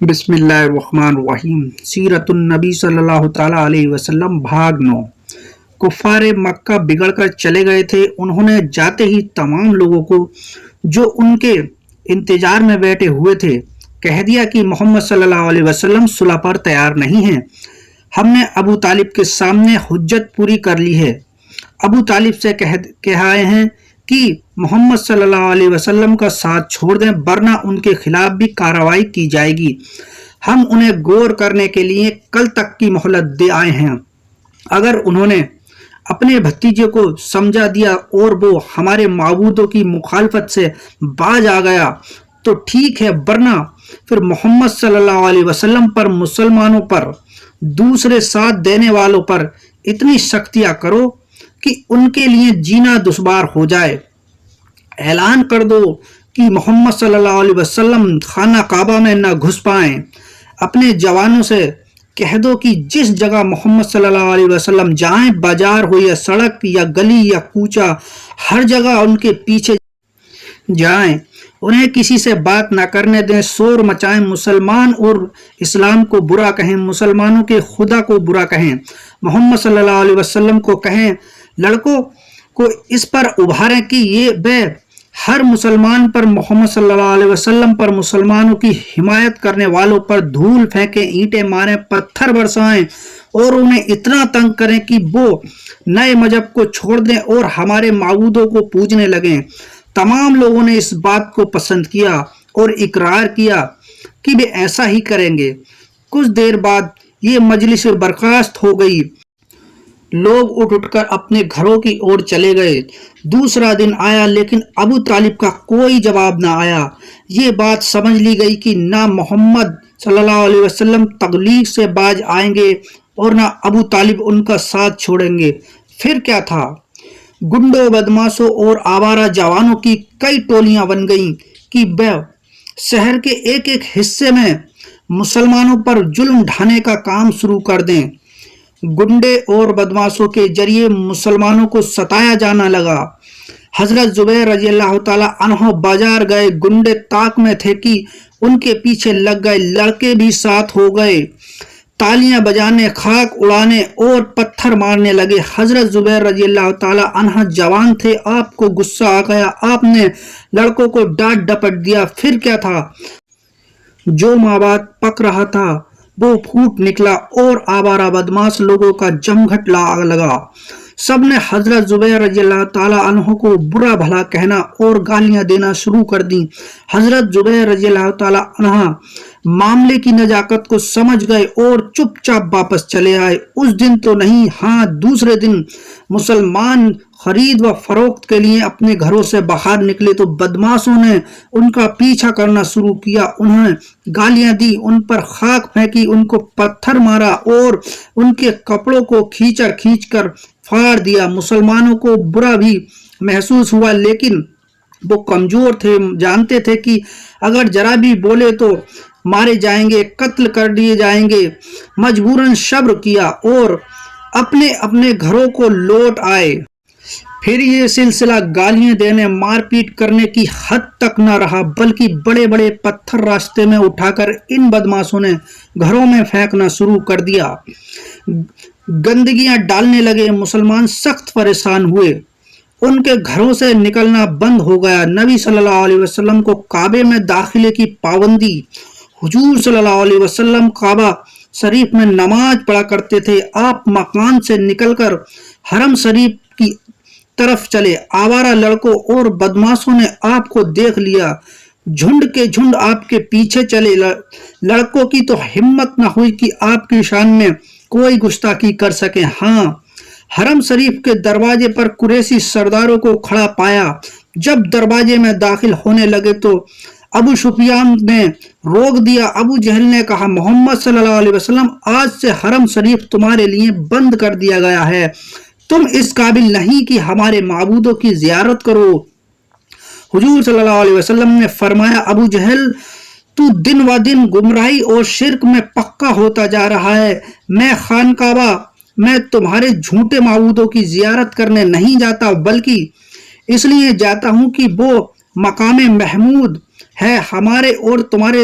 بسم اللہ الرحمن الرحیم۔ سیرت النبی صلی اللہ تعالیٰ علیہ وسلم بھاگ 9۔ کفار مکہ بگڑ کر چلے گئے تھے۔ انہوں نے جاتے ہی تمام لوگوں کو جو ان کے انتظار میں بیٹھے ہوئے تھے کہہ دیا کہ محمد صلی اللہ علیہ وسلم صلح پر تیار نہیں ہیں۔ ہم نے ابو طالب کے سامنے حجت پوری کر لی ہے۔ ابو طالب سے کہہ آئے ہیں کہ محمد صلی اللہ علیہ وسلم کا ساتھ چھوڑ دیں ورنہ ان کے خلاف بھی کارروائی کی جائے گی۔ ہم انہیں غور کرنے کے لیے کل تک کی مہلت دے آئے ہیں۔ اگر انہوں نے اپنے بھتیجے کو سمجھا دیا اور وہ ہمارے معبودوں کی مخالفت سے باز آ گیا تو ٹھیک ہے، ورنہ پھر محمد صلی اللہ علیہ وسلم پر، مسلمانوں پر، دوسرے ساتھ دینے والوں پر اتنی سختیاں کرو کہ ان کے لیے جینا دشوار ہو جائے۔ اعلان کر دو کہ محمد صلی اللہ علیہ وسلم خانہ کعبہ میں نہ گھس پائیں۔ اپنے جوانوں سے کہہ دو کہ جس جگہ محمد صلی اللہ علیہ وسلم جائیں، بازار ہو یا سڑک یا گلی یا کوچہ، ہر جگہ ان کے پیچھے جائیں، انہیں کسی سے بات نہ کرنے دیں، شور مچائیں، مسلمان اور اسلام کو برا کہیں، مسلمانوں کے خدا کو برا کہیں، محمد صلی اللہ علیہ وسلم کو کہیں، لڑکوں کو اس پر ابھاریں کہ یہ بے ہر مسلمان پر، محمد صلی اللہ علیہ وسلم پر، مسلمانوں کی حمایت کرنے والوں پر دھول پھینکیں، اینٹیں ماریں، پتھر برسائیں اور انہیں اتنا تنگ کریں کہ وہ نئے مذہب کو چھوڑ دیں اور ہمارے معبودوں کو پوجنے لگیں۔ تمام لوگوں نے اس بات کو پسند کیا اور اقرار کیا کہ وہ ایسا ہی کریں گے۔ کچھ دیر بعد یہ مجلس برخاست ہو گئی۔ لوگ اٹھ کر اپنے گھروں کی اور چلے گئے۔ دوسرا دن آیا لیکن ابو طالب کا کوئی جواب نہ آیا۔ یہ بات سمجھ لی گئی کہ نہ محمد صلی اللہ علیہ وسلم تبلیغ سے باز آئیں گے اور نہ ابو طالب ان کا ساتھ چھوڑیں گے۔ پھر کیا تھا؟ گنڈوں، بدماشوں اور آوارہ جوانوں کی کئی ٹولیاں بن گئیں کہ وہ شہر کے ایک ایک حصے میں مسلمانوں پر ظلم ڈھانے کا کام شروع کر دیں۔ گنڈے اور بدماشوں کے ذریعے مسلمانوں کو ستایا جانا لگا۔ حضرت زبیر رضی اللہ تعالیٰ عنہ بازار گئے، گنڈے طاق میں تھے کہ ان کے پیچھے لگ گئے، لڑکے بھی ساتھ ہو گئے، تالیاں بجانے، خاک اڑانے اور پتھر مارنے لگے۔ حضرت زبیر رضی اللہ تعالیٰ عنہ جوان تھے، آپ کو غصہ آ گیا، آپ نے لڑکوں کو ڈانٹ ڈپٹ دیا۔ پھر کیا تھا؟ جو مواد پک رہا تھا وہ پھوٹ نکلا اور آوارہ بدماش لوگوں کا جمگھٹ لگا۔ سب نے حضرت زبیر رضی اللہ تعالیٰ عنہ کو برا بھلا کہنا اور گالیاں دینا شروع کر دیں۔ حضرت زبیر رضی اللہ تعالیٰ عنہ معاملے کی نزاکت کو سمجھ گئے اور چپ چاپ واپس چلے آئے۔ اس دن تو نہیں، ہاں دوسرے دن مسلمان خرید و فروخت کے لیے اپنے گھروں سے باہر نکلے تو بدماشوں نے ان کا پیچھا کرنا شروع کیا، انہیں گالیاں دی، ان پر خاک پھینکی، ان کو پتھر مارا اور ان کے کپڑوں کو کھینچ کر پھاڑ دیا۔ مسلمانوں کو برا بھی محسوس ہوا لیکن وہ کمزور تھے، جانتے تھے کہ اگر ذرا بھی بولے تو مارے جائیں گے، قتل کر دیے جائیں گے۔ مجبوراً صبر کیا اور اپنے اپنے گھروں کو لوٹ آئے۔ پھر یہ سلسلہ گالیاں دینے، مار پیٹ کرنے کی حد تک نہ رہا بلکہ بڑے بڑے پتھر راستے میں اٹھا کر ان بدماشوں نے گھروں میں پھینکنا شروع کر دیا، گندگیاں ڈالنے لگے۔ مسلمان سخت پریشان ہوئے، ان کے گھروں سے نکلنا بند ہو گیا۔ نبی صلی اللہ علیہ وسلم کو کعبے میں داخلے کی پابندی۔ حضور صلی اللہ علیہ وسلم کعبہ شریف میں نماز پڑھا کرتے تھے۔ آپ مکان سے نکل کر حرم شریف کی طرف چلے، آوارہ لڑکوں اور بدماشوں نے آپ کو دیکھ لیا، جھنڈ کے جھنڈ آپ کے پیچھے چلے۔ لڑکوں کی تو ہمت نہ ہوئی کہ آپ کی شان میں کوئی گستاخی کر سکے۔ ہاں، حرم شریف کے دروازے پر قریشی سرداروں کو کھڑا پایا۔ جب دروازے میں داخل ہونے لگے تو ابو سفیان نے روک دیا۔ ابو جہل نے کہا، محمد صلی اللہ علیہ وسلم، آج سے حرم شریف تمہارے لیے بند کر دیا گیا ہے، تم اس قابل نہیں کہ ہمارے معبودوں کی زیارت کرو۔ حضور صلی اللہ علیہ وسلم نے فرمایا، ابو جہل، تو دن و دن گمراہی اور شرک میں پکا ہوتا جا رہا ہے۔ میں خانقاہ میں تمہارے جھوٹے معبودوں کی زیارت کرنے نہیں جاتا بلکہ اس لیے جاتا ہوں کہ وہ مقام محمود ہے، ہمارے اور تمہارے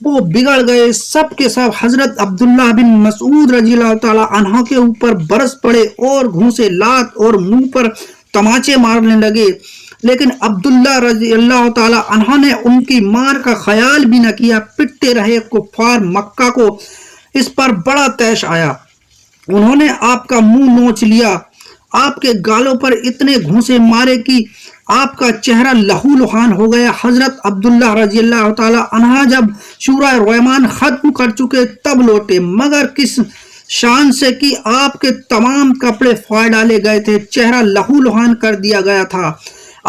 وہ بگڑ گئے، سب کے سب حضرت عبداللہ بن مسعود رضی اللہ تعالی عنہ کے اوپر برس پڑے اور گھونسے لات اور منہ پر تماچے مارنے لگے، لیکن عبداللہ رضی اللہ تعالی عنہ نے ان کی مار کا خیال بھی نہ کیا، پٹتے رہے۔ کفار مکہ کو اس پر بڑا طیش آیا، انہوں نے آپ کا منہ نوچ لیا، آپ کے گالوں پر اتنے گھونسے مارے کہ آپ کا چہرہ لہو لہان ہو گیا۔ حضرت عبداللہ رضی اللہ تعالی عنہ جب سورہ رحمان ختم کر چکے تب لوٹے، مگر کس شان سے کہ آپ کے تمام کپڑے پھاڑ ڈالے گئے تھے، چہرہ لہو لہان کر دیا گیا تھا۔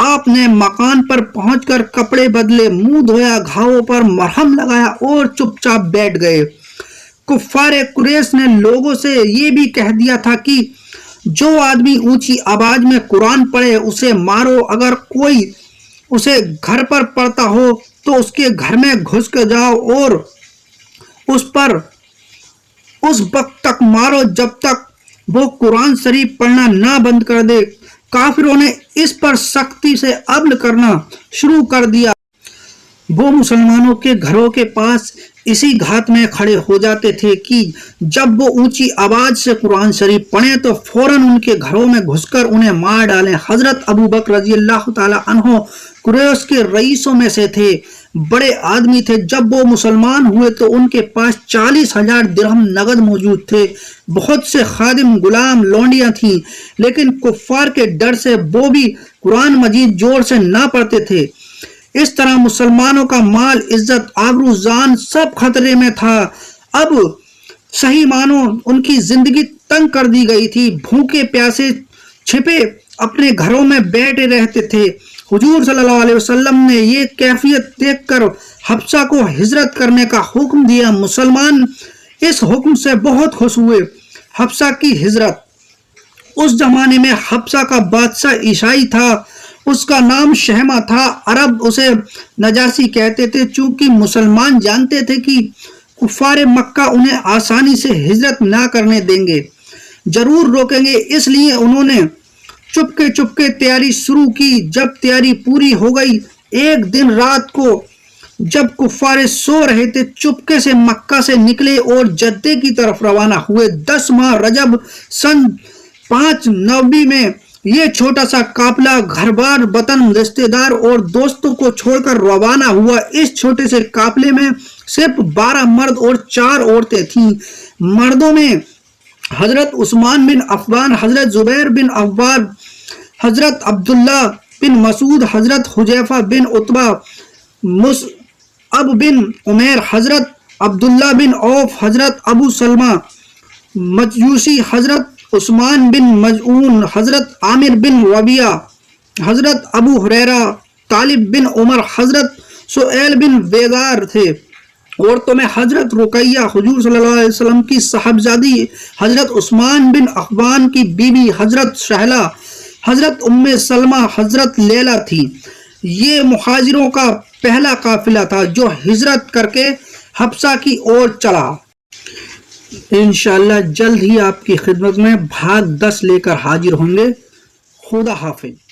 آپ نے مکان پر پہنچ کر کپڑے بدلے، منہ دھویا، گھاووں پر مرہم لگایا اور چپ چاپ بیٹھ گئے۔ کفار قریش نے لوگوں سے یہ بھی کہہ دیا تھا کہ جو آدمی اونچی آواز میں قرآن پڑھے اسے مارو، اگر کوئی اسے گھر پر پڑھتا ہو تو اس کے گھر میں گھس کے جاؤ اور اس پر اس وقت تک مارو جب تک وہ قرآن شریف پڑھنا نہ بند کر دے۔ کافروں نے اس پر سختی سے عمل کرنا شروع کر دیا، وہ مسلمانوں کے گھروں کے پاس اسی گھات میں کھڑے ہو جاتے تھے کہ جب وہ اونچی آواز سے قرآن شریف پڑھیں تو فوراً ان کے گھروں میں گھس کر انہیں مار ڈالیں۔ حضرت ابو بکر رضی اللہ تعالی عنہ قریش کے رئیسوں میں سے تھے، بڑے آدمی تھے۔ جب وہ مسلمان ہوئے تو ان کے پاس 40,000 درہم نقد موجود تھے، بہت سے خادم، غلام، لونڈیاں تھیں، لیکن کفار کے ڈر سے وہ بھی قرآن مجید زور سے نہ پڑھتے تھے۔ اس طرح مسلمانوں کا مال، عزت، آبرو، جان سب خطرے میں تھا۔ اب صحیح مانو ان کی زندگی تنگ کر دی گئی تھی، بھوکے پیاسے چھپے اپنے گھروں میں بیٹھے رہتے تھے۔ حضور صلی اللہ علیہ وسلم نے یہ کیفیت دیکھ کر حبشہ کو ہجرت کرنے کا حکم دیا۔ مسلمان اس حکم سے بہت خوش ہوئے۔ حبشہ کی ہجرت، اس زمانے میں حبشہ کا بادشاہ عیسائی تھا، اس کا نام شہمہ تھا، عرب اسے نجاشی کہتے تھے، چونکہ مسلمان جانتے تھے کہ کفار مکہ انہیں آسانی سے ہجرت نہ کرنے دیں گے، ضرور روکیں گے، اس لیے انہوں نے چپکے تیاری شروع کی۔ جب تیاری پوری ہو گئی، ایک دن رات کو جب کفار سو رہے تھے، چپکے سے مکہ سے نکلے اور جدے کی طرف روانہ ہوئے۔ 10 ماہ رجب سن 590 میں یہ چھوٹا سا قافلہ گھر بار، وطن، رشتہ دار اور دوستوں کو چھوڑ کر روانہ ہوا۔ اس چھوٹے سے قافلے میں صرف 12 مرد اور 4 عورتیں تھیں۔ مردوں میں حضرت عثمان بن عفان، حضرت زبیر بن عوام، حضرت عبداللہ بن مسعود، حضرت حذیفہ بن عتبہ، مصعب بن عمیر، حضرت عبداللہ بن عوف، حضرت ابو سلمہ مجوسی، حضرت عثمان بن مظعون، حضرت عامر بن ربیعہ، حضرت ابو ہریرہ، طالب بن عمر، حضرت سہیل بن ویگار تھے۔ عورتوں میں حضرت رقیہ، حضور صلی اللہ علیہ وسلم کی صاحبزادی، حضرت عثمان بن عفان کی بیوی، حضرت سہلہ، حضرت ام سلمہ، حضرت لیلہ تھی۔ یہ مہاجروں کا پہلا قافلہ تھا جو ہجرت کر کے حبشہ کی اور چلا۔ انشاءاللہ جلد ہی آپ کی خدمت میں بھاگ 10 لے کر حاضر ہوں گے۔ خدا حافظ۔